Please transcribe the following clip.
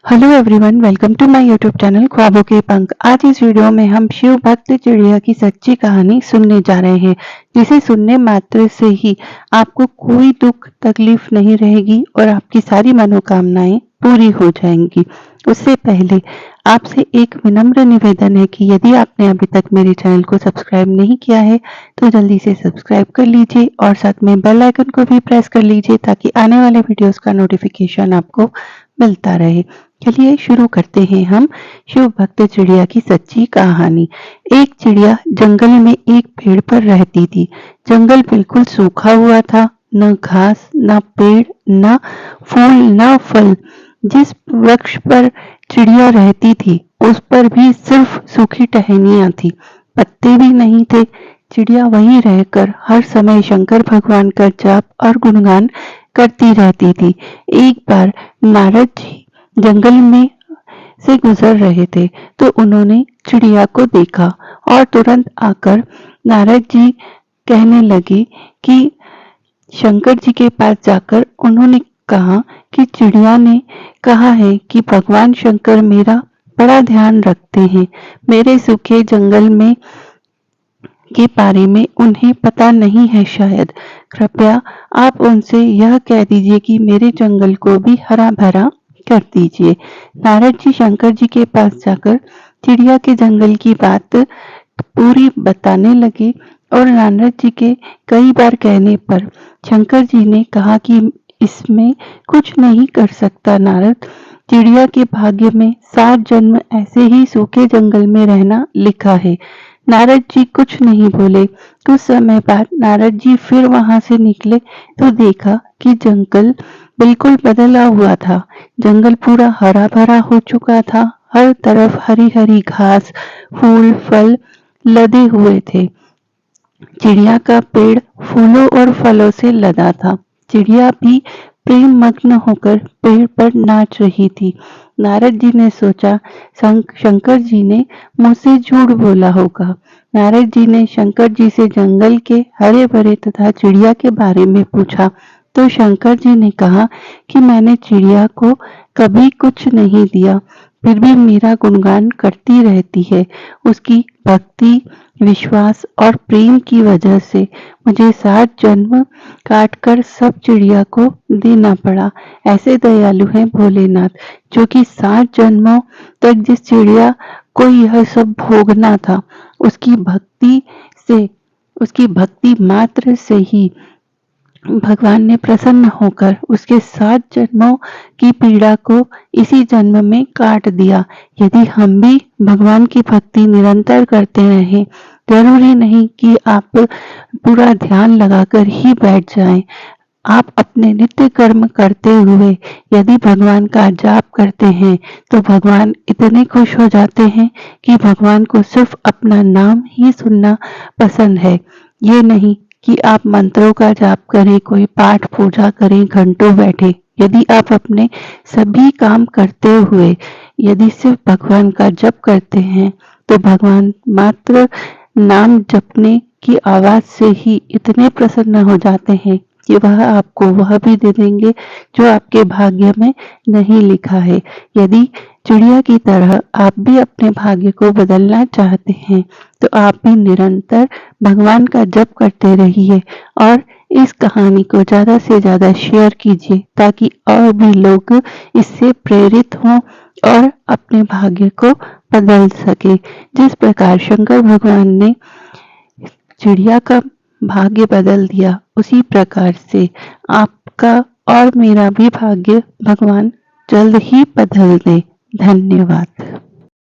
Hello everyone, welcome to my YouTube channel ख्वाबों के पंख। आज इस वीडियो में हम शिव भक्त चिड़िया की सच्ची कहानी सुनने जा रहे हैं, जिसे सुनने मात्र से ही आपको कोई दुख तकलीफ नहीं रहेगी और आपकी सारी मनोकामनाएं पूरी हो जाएंगी। उससे पहले आपसे एक विनम्र निवेदन है कि यदि आपने अभी तक मेरे चैनल को सब्सक्राइब नहीं किया है तो जल्दी से सब्सक्राइब कर लीजिए और साथ में बेल आइकन को भी प्रेस कर लीजिए ताकि आने वाले वीडियोस का नोटिफिकेशन आपको मिलता रहे। चलिए शुरू करते हैं हम शिव भक्त चिड़िया की सच्ची कहानी। एक चिड़िया जंगल में एक पेड़ पर रहती थी। जंगल बिल्कुल सूखा हुआ था, न घास, न पेड़, न फूल, न फल। जिस वृक्ष पर चिड़िया रहती थी उस पर भी सिर्फ सूखी टहनियां थी, पत्ते भी नहीं थे। चिड़िया वहीं रहकर हर समय शंकर भगवान का जाप और गुणगान करती रहती थी। एक बार नारद जी जंगल में से गुजर रहे थे तो उन्होंने चिड़िया को देखा और तुरंत आकर नारद जी कहने लगे कि शंकर जी के पास जाकर उन्होंने कहा कि चिड़िया ने कहा है कि भगवान शंकर मेरा बड़ा ध्यान रखते हैं। मेरे सूखे जंगल में के बारे में उन्हें पता नहीं है शायद। कृपया आप उनसे यह कह दीजिए कि मेरे जंगल को भी हरा भरा कर दीजिए। नारद जी शंकर जी के पास जाकर चिड़िया के जंगल की बात पूरी बताने लगे और नारद जी के कई बार कहने पर शंकर जी ने कहा कि इसमें कुछ नहीं कर सकता नारद। चिड़िया के भाग्य में 7 जन्म ऐसे ही सूखे जंगल में रहना लिखा है। नारद जी कुछ नहीं बोले। कुछ समय बाद नारद जी फिर वहां से निकले तो देखा कि जंगल बिल्कुल बदला हुआ था। जंगल पूरा हरा भरा हो चुका था। हर तरफ हरी हरी घास, फूल, फल लदे हुए थे। चिड़िया का पेड़ फूलों और फलों से लदा था। चिड़िया भी प्रेम मग्न होकर पेड़ पर नाच रही थी। नारद जी ने सोचा शंकर जी ने मुझसे झूठ बोला होगा। नारद जी ने शंकर जी से जंगल के हरे भरे तथा चिड़िया के बारे में पूछा तो शंकर जी ने कहा कि मैंने चिड़िया को कभी कुछ नहीं दिया, फिर भी मेरा गुणगान करती रहती है। उसकी भक्ति, विश्वास और प्रेम की वजह से मुझे 7 जन्म काटकर सब चिड़िया को देना पड़ा। ऐसे दयालु हैं भोलेनाथ, जो कि 7 जन्मों तक जिस चिड़िया को यह सब भोगना था, उसकी भक्ति मात्र से ही भगवान ने प्रसन्न होकर उसके 7 जन्मों की पीड़ा को इसी जन्म में काट दिया। यदि हम भी भगवान की भक्ति निरंतर करते रहें, जरूरी नहीं कि आप पूरा ध्यान लगाकर ही बैठ जाएं। आप अपने नित्य कर्म करते हुए यदि भगवान का जाप करते हैं तो भगवान इतने खुश हो जाते हैं कि भगवान को सिर्फ अपना नाम ही सुनना पसंद है। ये नहीं कि आप मंत्रों का जाप करें, कोई पाठ पूजा करें, घंटों बैठे। यदि आप अपने सभी काम करते हुए यदि सिर्फ भगवान का जप करते हैं तो भगवान मात्र नाम जपने की आवाज से ही इतने प्रसन्न हो जाते हैं कि वह आपको वह भी दे देंगे जो आपके भाग्य में नहीं लिखा है। यदि चिड़िया की तरह आप भी अपने भाग्य को बदलना चाहते हैं तो आप भी निरंतर भगवान का जप करते रहिए और इस कहानी को ज्यादा से ज्यादा शेयर कीजिए ताकि और भी लोग इससे प्रेरित हों और अपने भाग्य को बदल सके। जिस प्रकार शंकर भगवान ने चिड़िया का भाग्य बदल दिया, उसी प्रकार से आपका और मेरा भी भाग्य भगवान जल्द ही बदल दे। धन्यवाद।